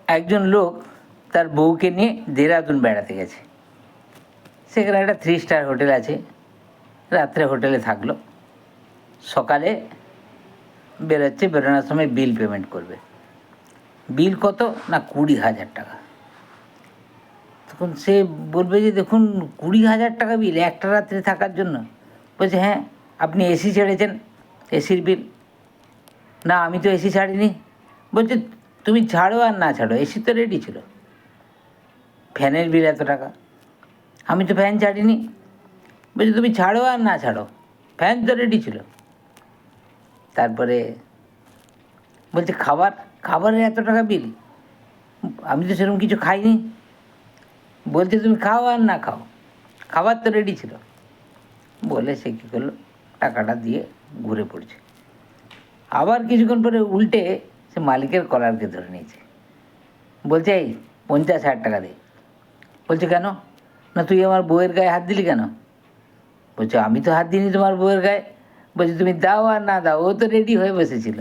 একজন লোক তার বউকে নিয়ে দেহরাদুন বেড়াতে গেছে। সেখানে একটা 3 স্টার হোটেল আছে। রাত্রে হোটেলে থাকলো। সকালে বেরোচ্ছে, বেরোনোর সময় বিল পেমেন্ট করবে। বিল কত না 20,000 টাকা। তখন সে বলবে যে দেখুন 20,000 টাকা বিল একটা রাত্রে থাকার জন্য। বলছে হ্যাঁ, আপনি এসি ছেড়েছেন, এসির বিল। না আমি তো এসি ছাড়িনি। বলছে তুমি ছাড়ো আর না ছাড়ো, এসি তো রেডি ছিল। ফ্যানের বিল এত টাকা, আমি তো ফ্যান ছাড়িনি। বলছে তুমি ছাড়ো আর না ছাড়ো, ফ্যান তো রেডি ছিল। তারপরে বলছে খাবারের এত টাকা বিল, আমি তো সেরকম কিছু খাইনি। বলছে তুমি খাও আর না খাও, খাবার তো রেডি ছিল। বলে সে কী করলো, টাকাটা দিয়ে ঘুরে পড়ছে। আবার কিছুক্ষণ পরে উল্টে সে মালিকের কলারকে ধরে নিয়েছে। বলছে এই 50,000 টাকা দে। বলছে কেন না, তুই আমার বউয়ের গায়ে হাত দিলি কেন? বলছে আমি তো হাত দিইনি তোমার বউয়ের গায়ে। বলছে তুমি দাও আর না দাও, ও তো রেডি হয়ে বসেছিল।